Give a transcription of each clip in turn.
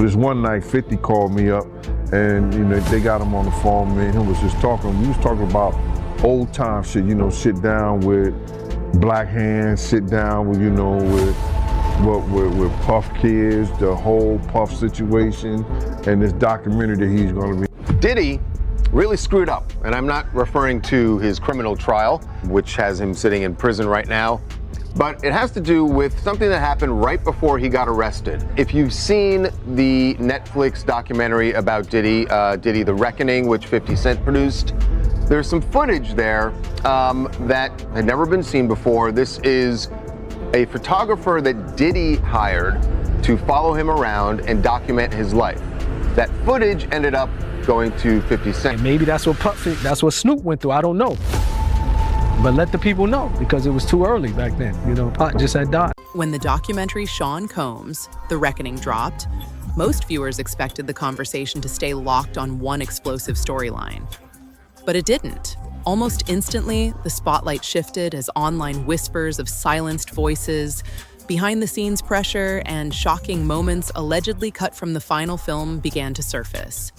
This one night, 50 called me up, and they got him on the phone. Me and him was just talking. We was talking about old time shit. Sit down with Black Hands, sit down with with Puff kids, the whole Puff situation, and this documentary that he's going to be. Diddy really screwed up, and I'm not referring to his criminal trial, which has him sitting in prison right now, but it has to do with something that happened right before he got arrested. If you've seen the Netflix documentary about Diddy, Diddy The Reckoning, which 50 Cent produced, there's some footage there that had never been seen before. This is a photographer that Diddy hired to follow him around and document his life. That footage ended up going to 50 Cent. And maybe that's what Snoop went through, I don't know. But let the people know, because it was too early back then. Pac just had died. When the documentary Sean Combs, The Reckoning, dropped, most viewers expected the conversation to stay locked on one explosive storyline. But it didn't. Almost instantly, the spotlight shifted as online whispers of silenced voices, behind-the-scenes pressure, and shocking moments allegedly cut from the final film began to surface.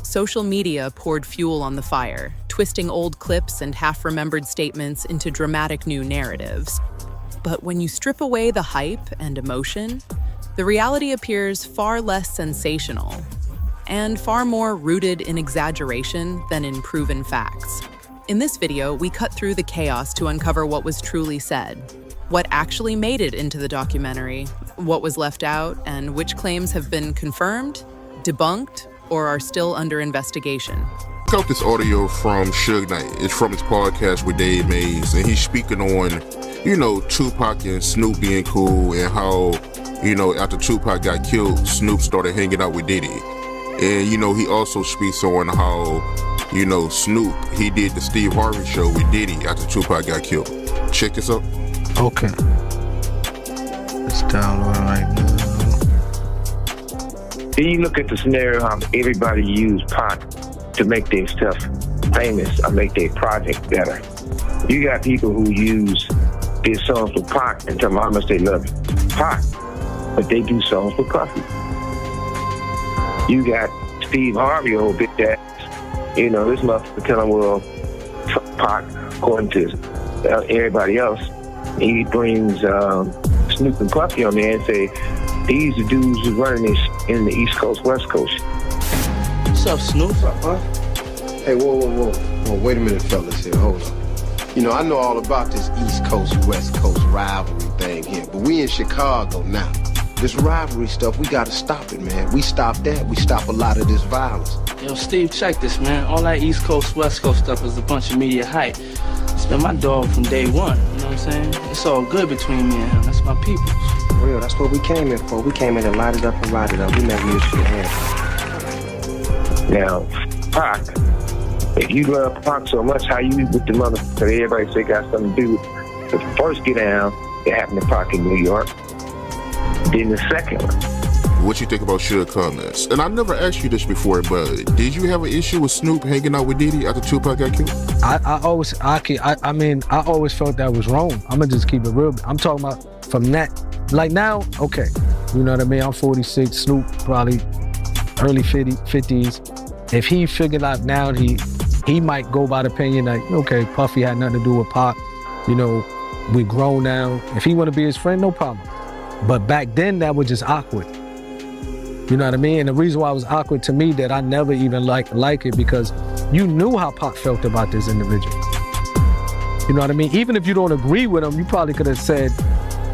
Social media poured fuel on the fire, twisting old clips and half-remembered statements into dramatic new narratives. But when you strip away the hype and emotion, the reality appears far less sensational and far more rooted in exaggeration than in proven facts. In this video, we cut through the chaos to uncover what was truly said, what actually made it into the documentary, what was left out, and which claims have been confirmed, debunked, or are still under investigation. Check out this audio from Suge Knight. It's from his podcast with Dave Mays, and he's speaking on, Tupac and Snoop being cool, and how, after Tupac got killed, Snoop started hanging out with Diddy. And, he also speaks on how, Snoop, he did the Steve Harvey show with Diddy after Tupac got killed. Check this out. Okay. Let's download right now. Then you look at the scenario how everybody used Pac to make their stuff famous or make their project better. You got people who use their songs for Pac and tell them how much they love Pac, but they do songs for Puffy. You got Steve Harvey, old bitch ass. This motherfucker telling, well, Pac, according to everybody else, he brings Snoop and Puffy on there and say, these are dudes who's running this in the East Coast, West Coast. What's up, Snoop? What's up, huh? Hey, whoa, wait a minute, fellas here, hold on. I know all about this East Coast, West Coast rivalry thing here, but we in Chicago now. This rivalry stuff, we gotta stop it, man. We stop that, we stop a lot of this violence. Yo, Steve, check this, man. All that East Coast, West Coast stuff is a bunch of media hype. It's been my dog from day one, you know what I'm saying? It's all good between me and him. That's my people. Real, that's what we came in for. We came in to light it up and ride it up. We making this shit happen. Now, Pac, if you love Pac so much, how you with the motherfucker that everybody say got something to do with the first get down that happened to Pac in New York, then the second one. What you think about Suge comments? And I never asked you this before, but did you have an issue with Snoop hanging out with Diddy after Tupac got killed? I always felt that was wrong. I'm gonna just keep it real. I'm talking about from that, like now, okay. You know what I mean? I'm 46, Snoop probably early 50s. If he figured out now, he might go by the opinion like, okay, Puffy had nothing to do with Pac. We grown now. If he wanna be his friend, no problem. But back then, that was just awkward. You know what I mean? And the reason why it was awkward to me that I never even like it because you knew how Pac felt about this individual. You know what I mean? Even if you don't agree with him, you probably could have said,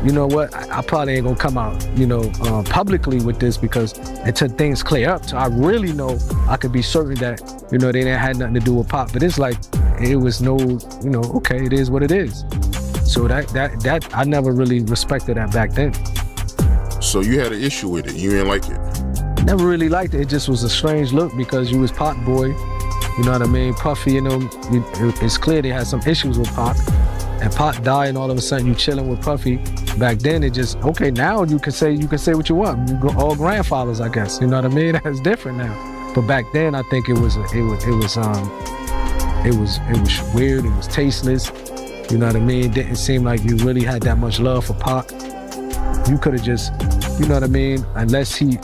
you know what, I probably ain't gonna come out, publicly with this because until things clear up. So I really know I could be certain that, they didn't have nothing to do with Pac. But it's like, it was no, okay, it is what it is. So that I never really respected that back then. So you had an issue with it, you didn't like it? Never really liked it. It just was a strange look because you was Pac boy. You know what I mean? Puffy, it's clear they had some issues with Pac. And Pac died and all of a sudden you chilling with Puffy. Back then it just, okay, now you can say what you want. You go all grandfathers, I guess. You know what I mean? That's different now. But back then I think it was weird, it was tasteless. You know what I mean? It didn't seem like you really had that much love for Pac. You could have just, you know what I mean? Unless he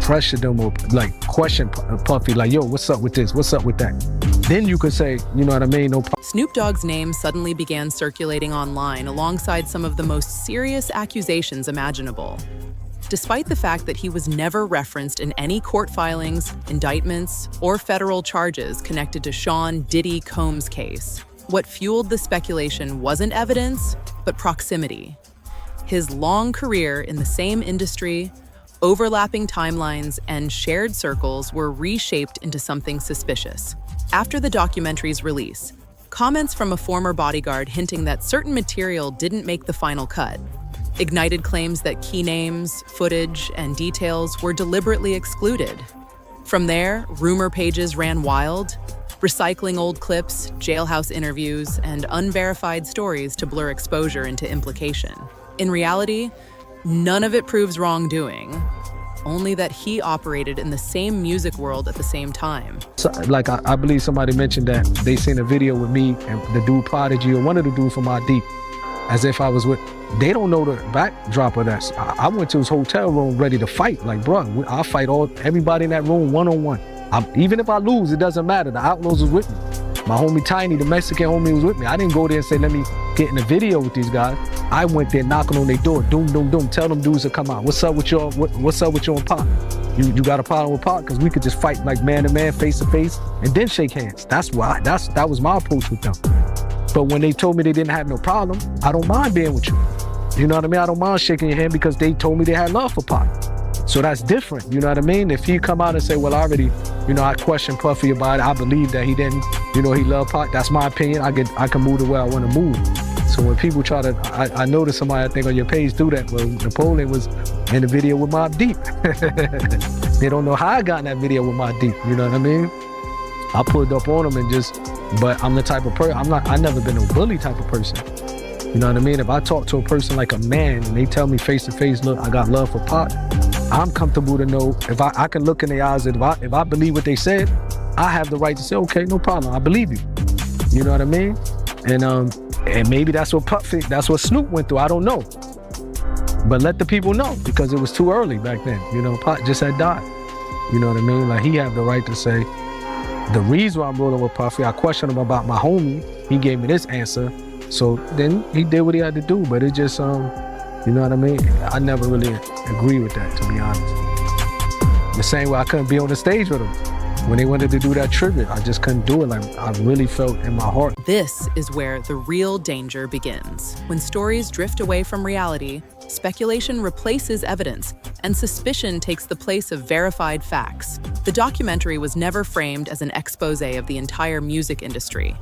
pressure them or like question Puffy, like, yo, what's up with this? What's up with that? Then you could say, you know what I mean? No. Snoop Dogg's name suddenly began circulating online alongside some of the most serious accusations imaginable. Despite the fact that he was never referenced in any court filings, indictments, or federal charges connected to Sean Diddy Combs' case, what fueled the speculation wasn't evidence, but proximity. His long career in the same industry, overlapping timelines, and shared circles were reshaped into something suspicious. After the documentary's release, comments from a former bodyguard hinting that certain material didn't make the final cut ignited claims that key names, footage, and details were deliberately excluded. From there, rumor pages ran wild, recycling old clips, jailhouse interviews, and unverified stories to blur exposure into implication. In reality, none of it proves wrongdoing, only that he operated in the same music world at the same time. So, like, I believe somebody mentioned that they seen a video with me and the dude Prodigy or one of the dudes from My Deep, as if I was with, they don't know the backdrop of that. I went to his hotel room ready to fight. Like, bro, I'll fight everybody in that room one-on-one. Even if I lose, it doesn't matter. The Outlaws was with me. My homie Tiny, the Mexican homie, was with me. I didn't go there and say, let me get in a video with these guys. I went there knocking on their door, doom, doom, doom, tell them dudes to come out. What's up with y'all? What's up with you and Pop? You got a problem with Pop? Because we could just fight like man to man, face to face, and then shake hands. That was my approach with them. But when they told me they didn't have no problem, I don't mind being with you. You know what I mean? I don't mind shaking your hand because they told me they had love for Pop. So that's different, you know what I mean? If he come out and say, well, I already, I questioned Puffy about it. I believe that he didn't, he loved Pop. That's my opinion. I can move the way I want to move. So when people try to, I noticed somebody, I think on your page do that. Well, Napoleon was in the video with Mobb Deep. They don't know how I got in that video with Mobb Deep, you know what I mean? I pulled up on him but I'm the type of person, I've never been a bully type of person. You know what I mean? If I talk to a person like a man and they tell me face to face, look, I got love for Pop, I'm comfortable to know if I can look in their eyes and if I believe what they said, I have the right to say, okay, no problem, I believe you. You know what I mean? And maybe that's what that's what Snoop went through, I don't know. But let the people know, because it was too early back then. Pop just had died. You know what I mean? Like, he had the right to say, the reason why I'm rolling with Puffy, I questioned him about my homie, he gave me this answer. So then he did what he had to do, but it just, you know what I mean? I never really agree with that, to be honest. The same way I couldn't be on the stage with him. When they wanted to do that tribute, I just couldn't do it. Like, I really felt in my heart. This is where the real danger begins. When stories drift away from reality, speculation replaces evidence, and suspicion takes the place of verified facts. The documentary was never framed as an expose of the entire music industry.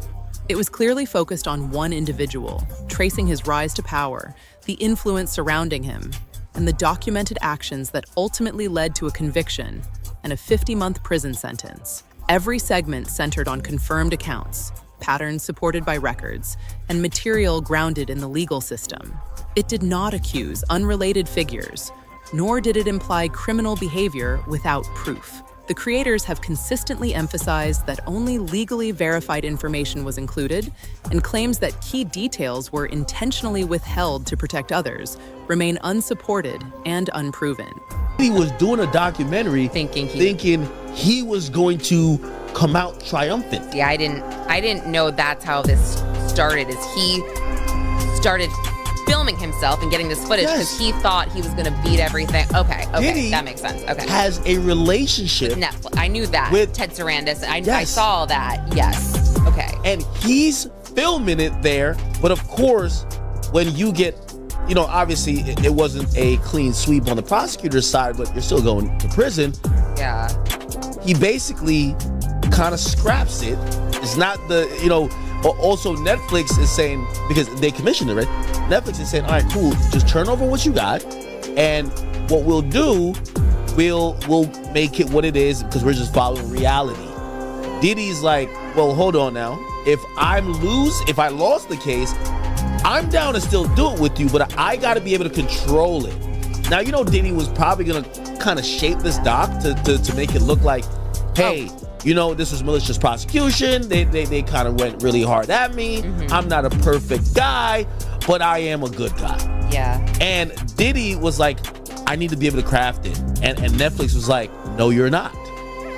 It was clearly focused on one individual, tracing his rise to power, the influence surrounding him, and the documented actions that ultimately led to a conviction and a 50-month prison sentence. Every segment centered on confirmed accounts, patterns supported by records, and material grounded in the legal system. It did not accuse unrelated figures, nor did it imply criminal behavior without proof. The creators have consistently emphasized that only legally verified information was included, and claims that key details were intentionally withheld to protect others remain unsupported and unproven. He was doing a documentary thinking he was going to come out triumphant. Yeah, I didn't know that's how this started, is he started filming himself and getting this footage because he thought he was going to beat everything. Okay, Diddy that makes sense. Okay. Has a relationship with Netflix. I knew that. With Ted Sarandis. I saw that. Yes. Okay. And he's filming it there, but of course, when you get, obviously it wasn't a clean sweep on the prosecutor's side, but you're still going to prison. Yeah. He basically kind of scraps it. It's not also Netflix is saying, because they commissioned it, right? Netflix is saying, all right, cool, just turn over what you got, and what we'll do, we'll make it what it is, because we're just following reality. Diddy's like, well, hold on now. If I lost the case, I'm down to still do it with you, but I got to be able to control it. Now, Diddy was probably going to kind of shape this doc to make it look like, hey, this was malicious prosecution. They kind of went really hard at me. Mm-hmm. I'm not a perfect guy, but I am a good guy. Yeah. And Diddy was like, I need to be able to craft it. And Netflix was like, no, you're not.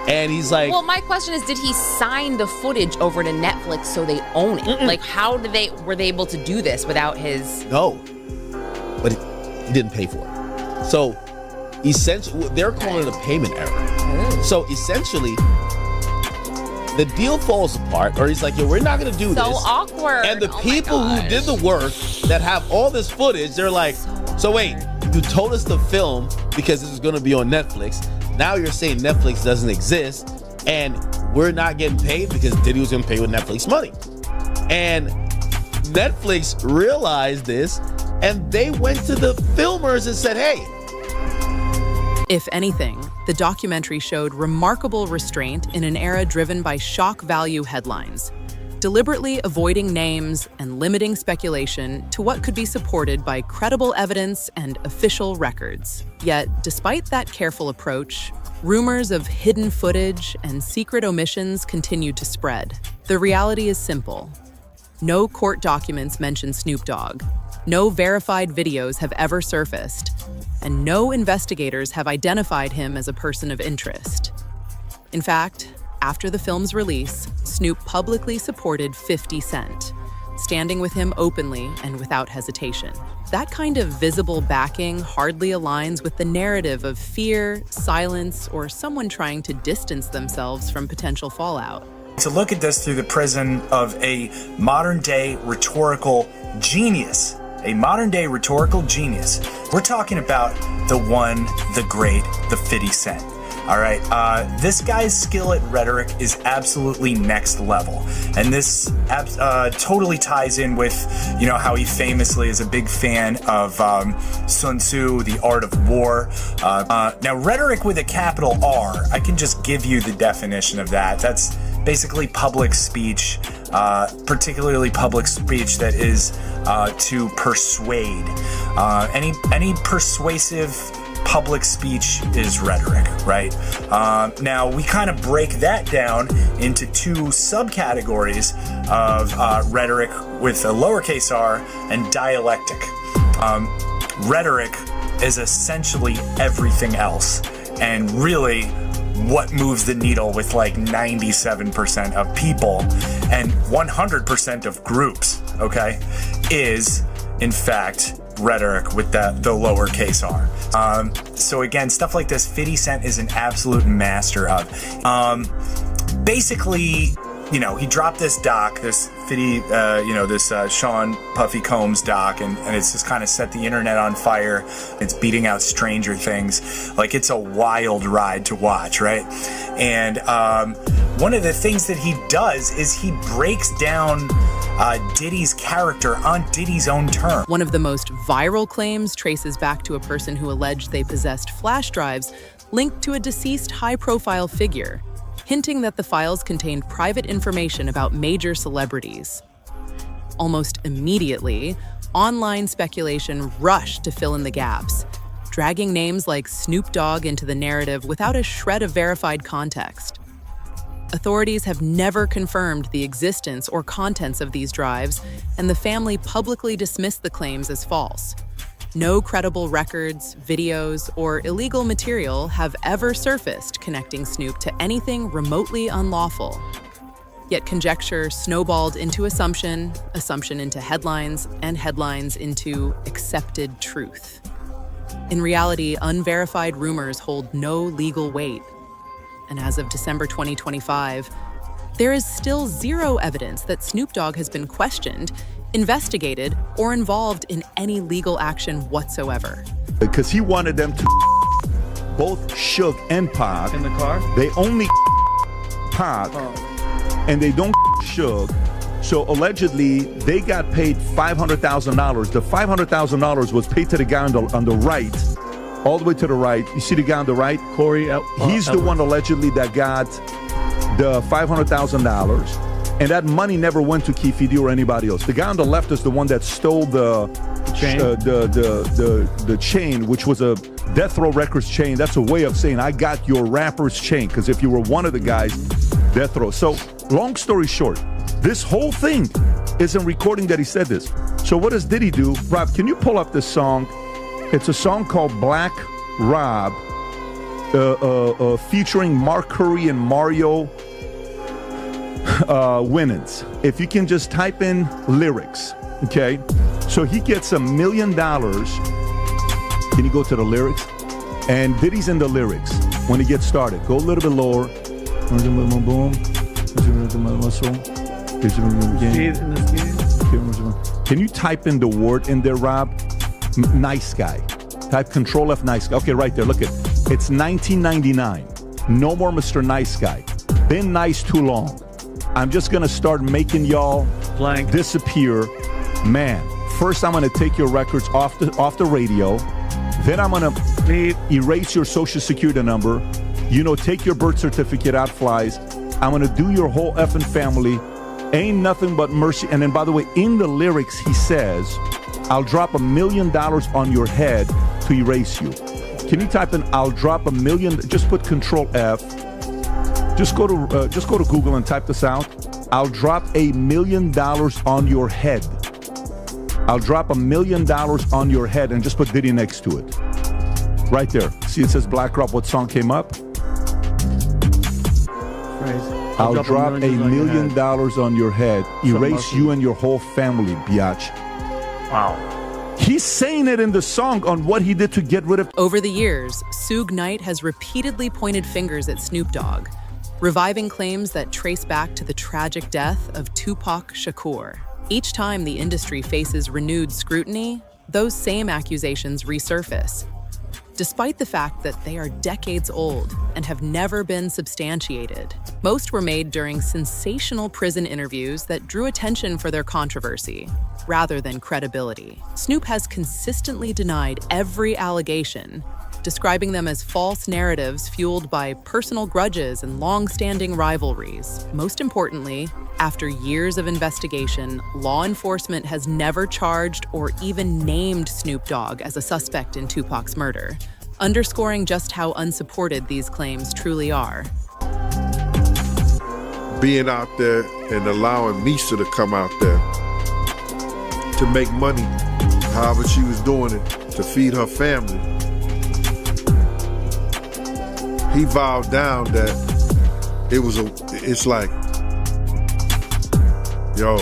And he's like, well, my question is, did he sign the footage over to Netflix so they own it? Like, how were they able to do this without his? No, but he didn't pay for it. So essentially, they're calling it a payment error. So essentially, the deal falls apart, or he's like, yo, we're not going to do this. So awkward. And the people who did the work that have all this footage, they're like, so wait, you told us to film because this is going to be on Netflix. Now you're saying Netflix doesn't exist, and we're not getting paid because Diddy was going to pay with Netflix money. And Netflix realized this, and they went to the filmers and said, hey. If anything, the documentary showed remarkable restraint in an era driven by shock value headlines, deliberately avoiding names and limiting speculation to what could be supported by credible evidence and official records. Yet, despite that careful approach, rumors of hidden footage and secret omissions continued to spread. The reality is simple. No court documents mention Snoop Dogg. No verified videos have ever surfaced. And no investigators have identified him as a person of interest. In fact, after the film's release, Snoop publicly supported 50 Cent, standing with him openly and without hesitation. That kind of visible backing hardly aligns with the narrative of fear, silence, or someone trying to distance themselves from potential fallout. To look at this through the prism of a modern-day rhetorical genius. A modern-day rhetorical genius. We're talking about the one, the great, the 50 Cent. All right, this guy's skill at rhetoric is absolutely next level. And this totally ties in with, how he famously is a big fan of Sun Tzu, The Art of War. Now, rhetoric with a capital R, I can just give you the definition of that. That's basically public speech, particularly public speech that is to persuade. Any persuasive public speech is rhetoric, right? Now, we kind of break that down into two subcategories of rhetoric with a lowercase r and dialectic. Rhetoric is essentially everything else, and really what moves the needle with like 97% of people and 100% of groups, okay, is in fact rhetoric with the lowercase r. So again, stuff like this, 50 Cent is an absolute master of. Basically, he dropped this doc, this 50, this Sean Puffy Combs doc, and it's just kind of set the internet on fire. It's beating out Stranger Things. Like, it's a wild ride to watch, right? And one of the things that he does is he breaks down Diddy's character on Diddy's own terms. One of the most viral claims traces back to a person who alleged they possessed flash drives linked to a deceased high-profile figure, hinting that the files contained private information about major celebrities. Almost immediately, online speculation rushed to fill in the gaps, dragging names like Snoop Dogg into the narrative without a shred of verified context. Authorities have never confirmed the existence or contents of these drives, and the family publicly dismissed the claims as false. No credible records, videos, or illegal material have ever surfaced connecting Snoop to anything remotely unlawful. Yet conjecture snowballed into assumption, assumption into headlines, and headlines into accepted truth. In reality, unverified rumors hold no legal weight. And as of December 2025, there is still zero evidence that Snoop Dogg has been questioned, investigated, or involved in any legal action whatsoever. Because he wanted them to both Suge and Pac. In the car? They only Pac, and they don't Suge. So allegedly, they got paid $500,000. The $500,000 was paid to the guy on the right, all the way to the right. You see the guy on the right? Corey. He's the one allegedly that got the $500,000. And that money never went to Keefe D or anybody else. The guy on the left is the one that stole the chain, the chain, which was a Death Row Records chain. That's a way of saying I got your rapper's chain. Because if you were one of the guys, Death Row. So long story short, this whole thing isn't recording that he said this. So what does Diddy do? Rob, can you pull up this song? It's a song called Black Rob featuring Mark Curry and Mario Winans. If you can just type in lyrics, okay? So he gets $1 million. Can you go to the lyrics? And Diddy's in the lyrics when he gets started. Go a little bit lower. Can you type in the word in there, Rob? Nice guy. Type Control F, nice guy. Okay, right there. Look at it. It's 1999. No more Mr. Nice Guy. Been nice too long. I'm just going to start making y'all disappear. Man, first I'm going to take your records off the radio. Then I'm going to erase your social security number. Take your birth certificate out flies. I'm going to do your whole effing family. Ain't nothing but mercy. And then, by the way, in the lyrics, he says, I'll drop $1 million on your head to erase you. Can you type in, I'll drop $1 million, just put Control F. Just go to Google and type this out. I'll drop $1 million on your head. I'll drop $1 million on your head and just put Diddy next to it. Right there. See, it says Black Rob. What song came up? I'll drop $1 million on your head. Erase you and your whole family, biatch. Wow. He's saying it in the song on what he did to get rid of. Over the years, Suge Knight has repeatedly pointed fingers at Snoop Dogg, reviving claims that trace back to the tragic death of Tupac Shakur. Each time the industry faces renewed scrutiny, those same accusations resurface. Despite the fact that they are decades old and have never been substantiated. Most were made during sensational prison interviews that drew attention for their controversy, rather than credibility. Snoop has consistently denied every allegation, describing them as false narratives fueled by personal grudges and long-standing rivalries. Most importantly, after years of investigation, law enforcement has never charged or even named Snoop Dogg as a suspect in Tupac's murder, underscoring just how unsupported these claims truly are. Being out there and allowing Misa to come out there to make money, however she was doing it, to feed her family. He vowed down that it's like, yo,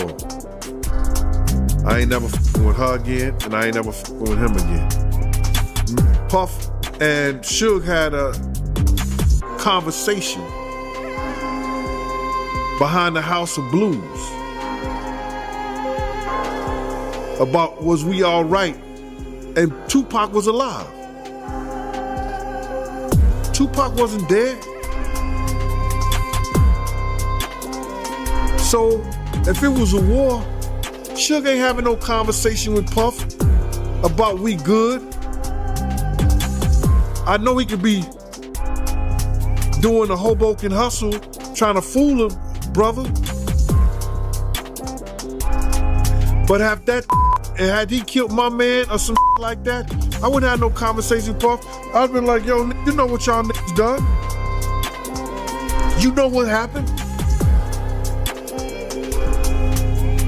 I ain't never f***ing with her again, and I ain't never f***ing with him again. Puff and Suge had a conversation behind the House of Blues about was we all right, and Tupac was alive. Tupac wasn't dead. So if it was a war, Suge ain't having no conversation with Puff about we good. I know he could be doing the Hoboken hustle, trying to fool a brother. But had he killed my man or some like that, I wouldn't have no conversation with Puff. I'd been like, yo, you know what y'all niggas done? You know what happened?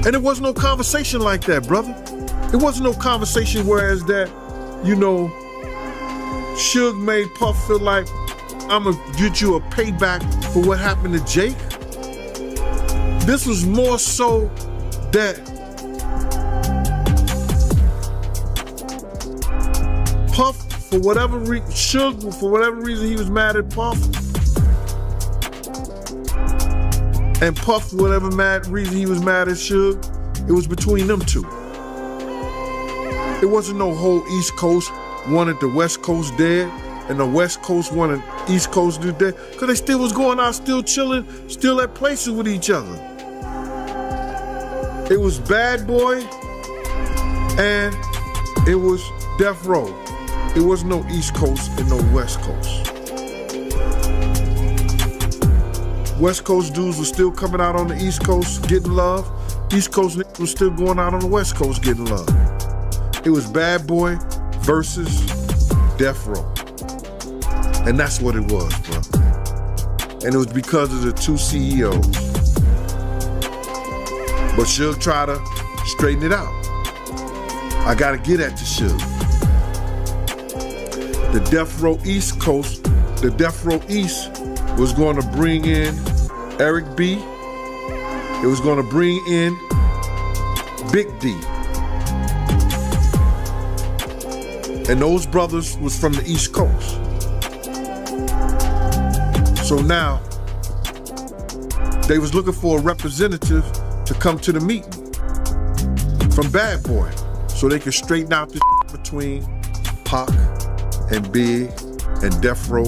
And it wasn't no conversation like that, brother. It wasn't no conversation whereas that, Suge made Puff feel like I'm gonna get you a payback for what happened to Jake. This was more so that Puff, for whatever reason, Suge, for whatever reason, he was mad at Puff. And Puff, for whatever reason he was mad at Suge, it was between them two. It wasn't no whole East Coast wanted the West Coast dead, and the West Coast wanted East Coast to dead, because they still was going out, still chilling, still at places with each other. It was Bad Boy, and it was Death Row. It was no East Coast and no West Coast. West Coast dudes were still coming out on the East Coast getting love. East Coast niggas was still going out on the West Coast getting love. It was Bad Boy versus Death Row. And that's what it was, bro. And it was because of the two CEOs. But Suge tried to straighten it out. I gotta get at the Suge. The Death Row East Coast, the Death Row East was going to bring in Eric B. It was going to bring in Big D. And those brothers was from the East Coast. So now, they was looking for a representative to come to the meeting from Bad Boy so they could straighten out the between Pac and Big and Death Row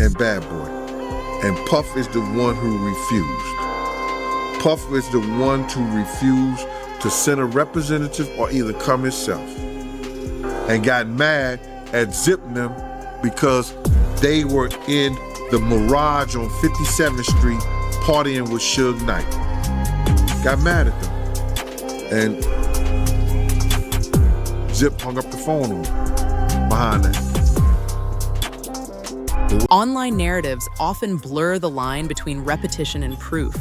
and Bad Boy. And Puff is the one who refused. Puff is the one to refuse to send a representative or either come himself. And got mad at Zip and them because they were in the Mirage on 57th Street partying with Suge Knight. Got mad at them. And Zip hung up the phone on him behind that. Online narratives often blur the line between repetition and proof,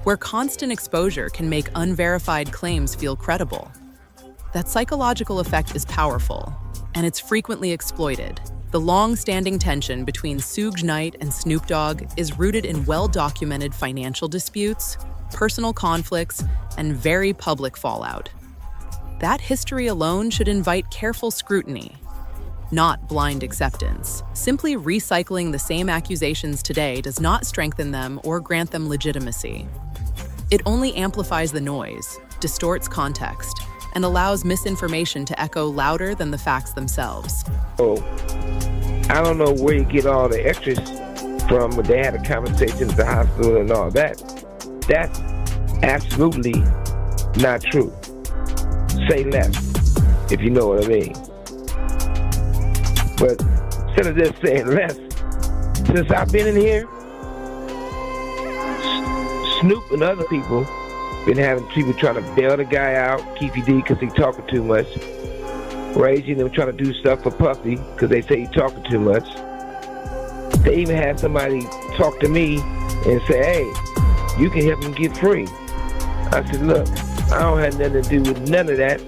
where constant exposure can make unverified claims feel credible. That psychological effect is powerful, and it's frequently exploited. The long-standing tension between Suge Knight and Snoop Dogg is rooted in well-documented financial disputes, personal conflicts, and very public fallout. That history alone should invite careful scrutiny, not blind acceptance. Simply recycling the same accusations today does not strengthen them or grant them legitimacy. It only amplifies the noise, distorts context, and allows misinformation to echo louder than the facts themselves. Oh, I don't know where you get all the extras from when they had a conversation at the hospital and all that. That's absolutely not true. Say less, if you know what I mean. But instead of just saying less, since I've been in here, Snoop and other people been having people trying to bail the guy out, Keefy D, because he talking too much. Raging them trying to do stuff for Puffy because they say he talking too much. They even had somebody talk to me and say, hey, you can help him get free. I said, look, I don't have nothing to do with none of that,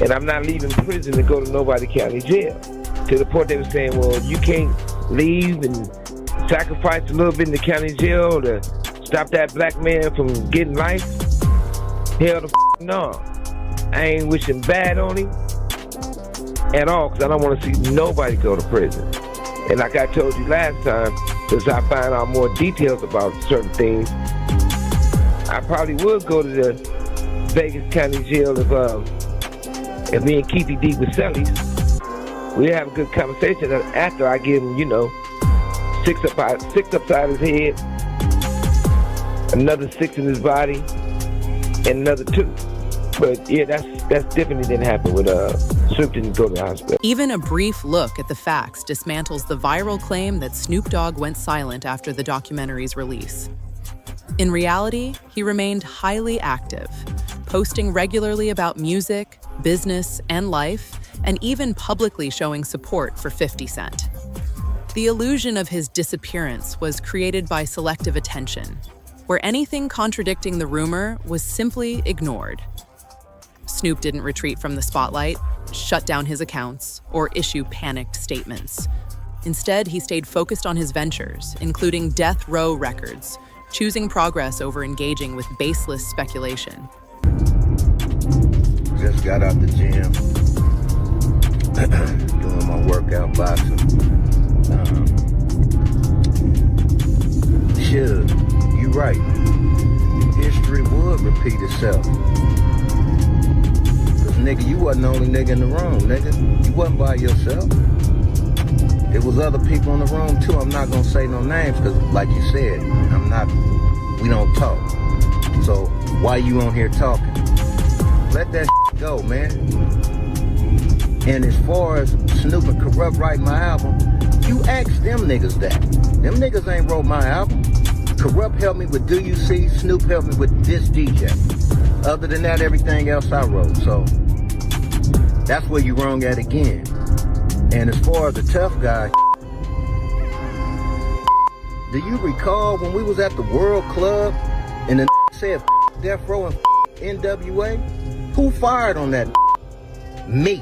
and I'm not leaving prison to go to Nobody County Jail. To the point they were saying, well, you can't leave and sacrifice a little bit in the county jail to stop that black man from getting life? Hell the no. I ain't wishing bad on him at all, because I don't want to see nobody go to prison. And like I told you last time, since I find out more details about certain things, I probably would go to the Vegas County Jail if me and Keefy D with Sellies. We'd have a good conversation after I give him, 6 upside his head, another 6 in his body, and another 2. But yeah, that's different than happened with Snoop didn't go to the hospital. Even a brief look at the facts dismantles the viral claim that Snoop Dogg went silent after the documentary's release. In reality, he remained highly active, posting regularly about music, business, and life, and even publicly showing support for 50 Cent. The illusion of his disappearance was created by selective attention, where anything contradicting the rumor was simply ignored. Snoop didn't retreat from the spotlight, shut down his accounts, or issue panicked statements. Instead, he stayed focused on his ventures, including Death Row Records, choosing progress over engaging with baseless speculation. Just got out the gym, doing my workout, boxing. Suge, you right. History would repeat itself. Cause nigga, you wasn't the only nigga in the room, nigga. You wasn't by yourself. There was other people in the room too. I'm not gonna say no names cause like you said, we don't talk. So why you on here talking? Let that go, man. And as far as Snoop and Corrupt writing my album, you ask them niggas that. Them niggas ain't wrote my album. Corrupt helped me with Do You See? Snoop helped me with This DJ. Other than that, everything else I wrote. So that's where you wrong at again. And as far as the tough guy, do you recall when we was at the World Club and the said Death Row and NWA? Who fired on that? Me.